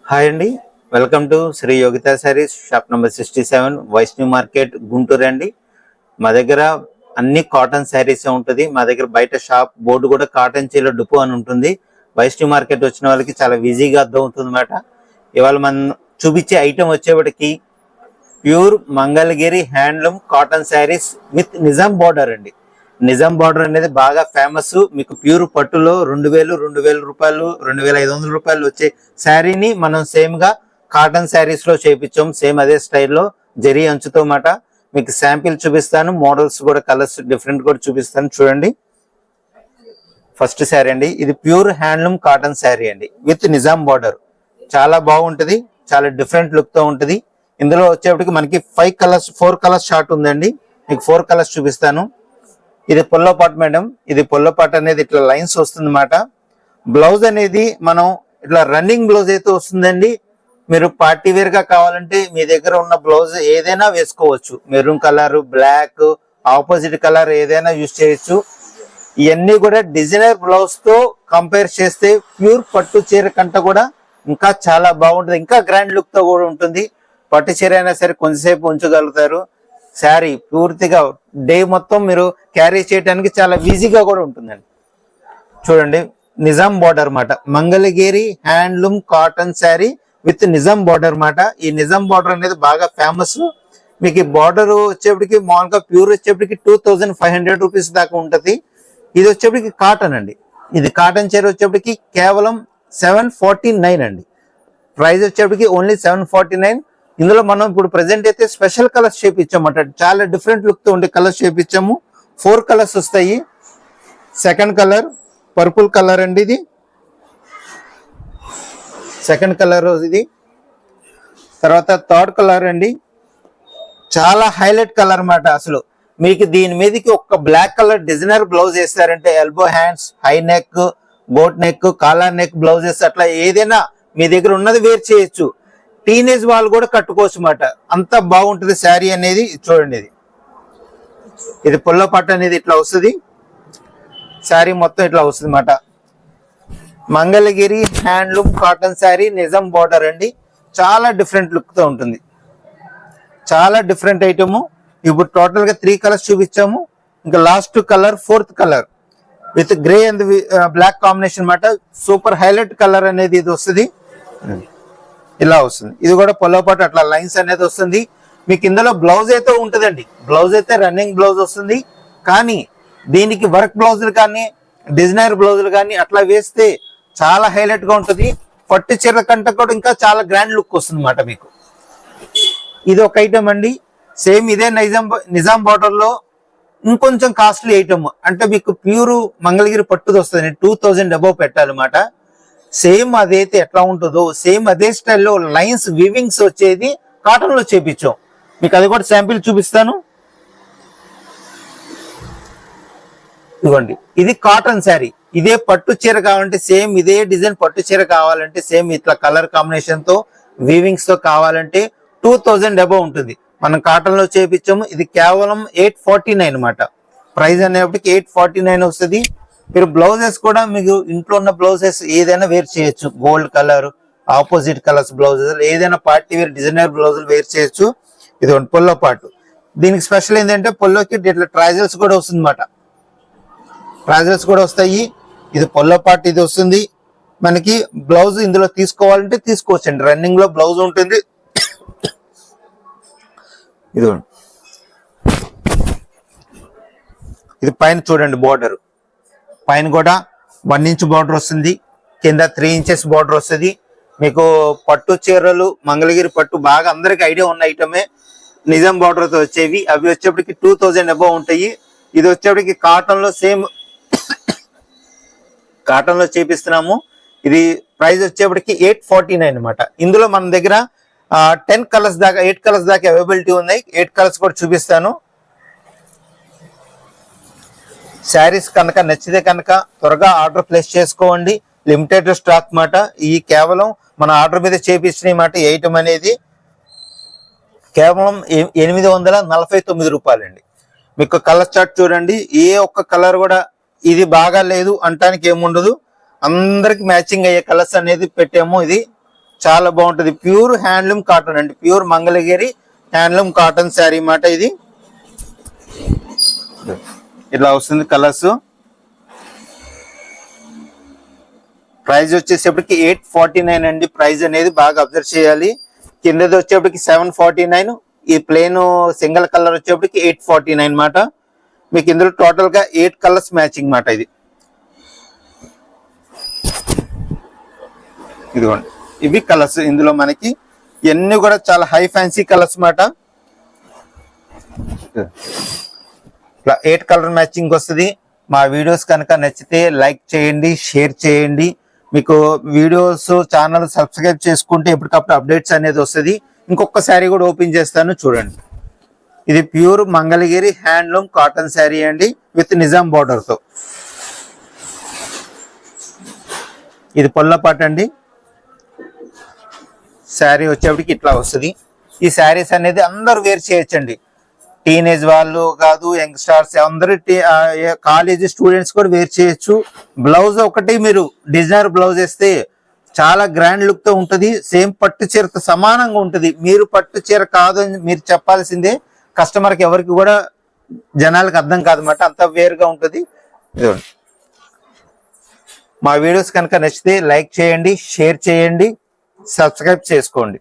Hi అండి, welcome to Shri Yogita saris, shop number 67, Vaishnavi market, Guntur అండి. మా దగ్గర అన్ని కాటన్ శారీస్ ఉంటుంది. మా దగ్గర బయట షాప్ బోర్డు కూడా కాటన్ చీల డిపో అని ఉంటుంది. వైష్ణవి మార్కెట్ వచ్చిన వాళ్ళకి చాలా ఈజీగా అర్థం అవుతుంది అన్నమాట. ఇవాళ మనం చూపించే ఐటెం వచ్చేవాడికి pure Mangalagiri handloom cotton saris with Nizam border అండి. నిజాం బార్డర్ అనేది బాగా ఫేమస్. మీకు ప్యూర్ పట్టులో 2000 రూపాయలు 2500 రూపాయలు వచ్చే శారీని మనం సేమ్ గా కాటన్ శారీస్ లో చేపించాం. సేమ్ అదే స్టైల్లో జరీ అంచుతో మాట. మీకు శాంపిల్ చూపిస్తాను, మోడల్స్ కూడా కలర్స్ డిఫరెంట్ కూడా చూపిస్తాను. చూడండి, ఫస్ట్ శారీ అండి. ఇది ప్యూర్ హ్యాండ్లూమ్ కాటన్ శారీ అండి విత్ నిజాం బార్డర్. చాలా బాగుంటది, చాలా డిఫరెంట్ లుక్ తో ఉంటది. ఇందులో వచ్చేప్పటికి మనకి 4 కలర్స్ షార్ట్ ఉందండి. మీకు 4 కలర్స్ చూపిస్తాను. ఇది పొల్లో పాట్ మేడం. ఇది పొల్లో పాట్ అనేది ఇట్లా లైన్స్ వస్తుంది అన్నమాట. బ్లౌజ్ అనేది మనం ఇట్లా రన్నింగ్ బ్లౌజ్ అయితే వస్తుందండి. మీరు పార్టీ వేర్ గా కావాలంటే మీ దగ్గర ఉన్న బ్లౌజ్ ఏదైనా వేసుకోవచ్చు. Maroon colour, black, opposite colour ఏదైనా యూజ్ చేయొచ్చు. ఇవన్నీ కూడా డిజైనర్ బ్లౌజ్ తో కంపేర్ చేస్తే ప్యూర్ పట్టు చీర కంట కూడా ఇంకా చాలా బాగుంటుంది. ఇంకా గ్రాండ్ లుక్ తో కూడా ఉంటుంది. పట్టు చీర అయినా సరే కొంచెంసేపు ఉంచగలుగుతారు. శారీ పూర్తిగా డే మొత్తం మీరు క్యారీ చేయడానికి చాలా ఈజీగా కూడా ఉంటుందండి. చూడండి, నిజాం బార్డర్ మాట. Mangalagiri handloom cotton sari with Nizam border మాట. ఈ నిజాం బార్డర్ అనేది బాగా ఫేమస్. మీకు ఈ బార్డర్ వచ్చేప్పటికి మామూలుగా ప్యూర్ వచ్చేప్పటికి 2500 రూపీస్ దాకా ఉంటది. ఇది వచ్చేప్పటికి కాటన్ అండి. ఇది కాటన్ చీర వచ్చేప్పటికి కేవలం 749 అండి. ప్రైస్ వచ్చేప్పటికి ఓన్లీ 749. ఇందులో మనం ఇప్పుడు ప్రెసెంట్ అయితే స్పెషల్ కలర్స్ చేపించామట. చాలా డిఫరెంట్ లుక్ తో ఉండే కలర్స్ చేపించాము. 4 కలర్స్ వస్తాయి. సెకండ్ కలర్ పర్పుల్ కలర్ అండి. ఇది సెకండ్ కలర్. ఇది తర్వాత థర్డ్ కలర్ అండి. చాలా హైలైట్ కలర్ అన్నమాట. అసలు మీకు దీని మీదకి ఒక బ్లాక్ కలర్ డిజైనర్ బ్లౌజ్ వేస్తారంటే elbow hands, high neck, boat neck, collar neck blouses అట్లా ఏదైనా మీ దగ్గర ఉన్నది వేర్ చేయొచ్చు. టీనేజ్ వాళ్ళు కూడా కట్టుకోవచ్చు అన్నమాట. అంత బాగుంటుంది శారీ అనేది. చూడండి, ఇది పొల్ల పట్టు అనేది ఇట్లా వస్తుంది. శారీ మొత్తం ఇట్లా వస్తుంది అన్నమాట. Mangalagiri handloom cotton sari Nizam border అండి. చాలా డిఫరెంట్ లుక్ తో ఉంటుంది. చాలా డిఫరెంట్ ఐటమ్. ఇప్పుడు టోటల్ గా 3 కలర్స్ చూపించాము. ఇంకా last colour 4th colour with grey and black combination అన్నమాట. సూపర్ హైలైట్ కలర్ అనేది ఇది వస్తుంది. ఇలా వస్తుంది. ఇది కూడా పొల్లో పాటు అట్లా లైన్స్ అనేది వస్తుంది. మీకు ఇందులో బ్లౌజ్ అయితే ఉంటుందండి. బ్లౌజ్ అయితే రన్నింగ్ బ్లౌజ్ వస్తుంది. కానీ దీనికి వర్క్ బ్లౌజులు కానీ డిజైనర్ బ్లౌజులు కానీ అట్లా వేస్తే చాలా హైలైట్ గా ఉంటుంది. పట్టు చీర కంటే కూడా ఇంకా చాలా గ్రాండ్ లుక్ వస్తుంది అన్నమాట మీకు. ఇది ఒక ఐటమ్ అండి. సేమ్ ఇదే నిజాం బార్డర్ లో ఇంకొంచెం కాస్ట్లీ ఐటమ్. అంటే మీకు ప్యూర్ మంగళగిరి పట్టుది వస్తుంది. 2000 అబౌవ్ పెట్టాలన్నమాట. సేమ్ అదైతే ఎట్లా ఉంటుందో సేమ్ అదే స్టైల్లో లైన్స్ వీవింగ్స్ వచ్చేది కాటన్ లో చేపించాం. మీకు అది కూడా శాంపిల్ చూపిస్తాను. ఇదిగోండి, ఇది కాటన్ శారీ. ఇదే పట్టు చీర కావాలంటే సేమ్ ఇదే డిజైన్ పట్టు చీర కావాలంటే సేమ్ ఇట్లా కలర్ కాంబినేషన్ తో వీవింగ్స్ తో కావాలంటే 2000 అబౌవ్ ఉంటుంది. మనం కాటన్ లో చేపించాము. ఇది కేవలం 849 అనమాట. ప్రైస్ అనేప్పటికి 849 వస్తుంది. మీరు బ్లౌజెస్ కూడా మీకు ఇంట్లో ఉన్న బ్లౌజెస్ ఏదైనా వేర్ చేయొచ్చు. Gold colour, opposite colours blouses ఏదైనా పార్టీ వేర్ డిజైనర్ బ్లౌజులు వేర్ చేయొచ్చు. ఇది పొల్లో పాటు. దీనికి స్పెషల్ ఏంటంటే పొల్లోకి ఇట్లా ట్రైజల్స్ కూడా వస్తుంది అన్నమాట. ట్రైజల్స్ కూడా వస్తాయి. ఇది పొల్లో పాటు ఇది వస్తుంది. మనకి బ్లౌజ్ ఇందులో తీసుకోవాలంటే తీసుకోవచ్చండి. రన్నింగ్ లో బ్లౌజ్ ఉంటుంది. ఇది పైన చూడండి బోర్డర్. పైన కూడా 1 ఇంచ్ బార్డర్ వస్తుంది. కింద 3 ఇంచెస్ బార్డర్ వస్తుంది. మీకు పట్టు చీరలు మంగళగిరి పట్టు బాగా అందరికి ఐడియా ఉన్న ఐటమే. నిజాం బార్డర్ తో వచ్చేవి. అవి వచ్చేప్పటికి 2000 అబౌవ్ ఉంటాయి. ఇది వచ్చేప్పటికి కాటన్ లో సేమ్ కాటన్ లో చేపిస్తున్నాము. ఇది ప్రైస్ వచ్చేప్పటికి 849 అనమాట. ఇందులో మన దగ్గర 8 కలర్స్ దాకా అవైలబిలిటీ ఉన్నాయి. 8 కలర్స్ కూడా చూపిస్తాను. శారీస్ కనుక నచ్చితే కనుక త్వరగా ఆర్డర్ ప్లేస్ చేసుకోండి. లిమిటెడ్ స్టాక్ మాట. ఈ కేవలం మన ఆర్డర్ మీద చేపించిన మాట. ఈ ఐటమ్ అనేది కేవలం 849 రూపాయలండి. మీకు కలర్ చార్ట్ చూడండి. ఏ ఒక్క కలర్ కూడా ఇది బాగా లేదు అంటానికి ఏముండదు. అందరికి మ్యాచింగ్ అయ్యే కలర్స్ అనేది పెట్టాము. ఇది చాలా బాగుంటది. ప్యూర్ హ్యాండ్లూమ్ కాటన్ అండి, pure Mangalagiri handloom cotton sari మాట ఇది. ఇట్లా వస్తుంది కలర్స్. ప్రైస్ వచ్చేసేపటికి 849 అండి. ప్రైస్ అనేది బాగా అబ్జర్వ్ చేయాలి. కిందది వచ్చేప్పటికి 749, ఈ ప్లేన్ సింగిల్ కలర్ వచ్చేప్పటికి 849 మాట. మీకు ఇందులో టోటల్ గా 8 కలర్స్ మ్యాచింగ్ మాట ఇది. ఇదిగోండి, ఇవి కలర్స్ ఇందులో మనకి. ఇవన్నీ కూడా చాలా హై ఫ్యాన్సీ కలర్స్ మాట. ఇట్లా 8 కలర్ మ్యాచింగ్ వస్తుంది. మా వీడియోస్ కనుక నచ్చితే లైక్ చేయండి, షేర్ చేయండి. మీకు వీడియోస్ ఛానల్ సబ్స్క్రైబ్ చేసుకుంటే ఎప్పటికప్పుడు అప్డేట్స్ అనేది వస్తుంది. ఇంకొక శారీ కూడా ఓపెన్ చేస్తాను చూడండి. ఇది pure Mangalagiri handloom cotton sari అండి, విత్ నిజాం బార్డర్ తో. ఇది పొల్లపాట అండి. శారీ వచ్చేప్పటికి ఇట్లా వస్తుంది. ఈ శారీస్ అనేది అందరూ వేర్ చేయొచ్చండి. టీనేజ్ వాళ్ళు కాదు, యంగ్స్టర్స్ అందరూ, కాలేజ్ స్టూడెంట్స్ కూడా వేర్ చేయొచ్చు. బ్లౌజ్ ఒకటి మీరు డిజైనర్ బ్లౌజ్ వేస్తే చాలా గ్రాండ్ లుక్ తో ఉంటది. సేమ్ పట్టు చీరతో సమానంగా ఉంటది. మీరు పట్టు చీర కాదు అని మీరు చెప్పాల్సిందే. కస్టమర్ కి ఎవరికి కూడా జనాలకు అర్థం కాదన్నమాట, అంత వేరుగా ఉంటది. మా వీడియోస్ కనుక నచ్చితే లైక్ చేయండి, షేర్ చేయండి, సబ్స్క్రైబ్ చేసుకోండి.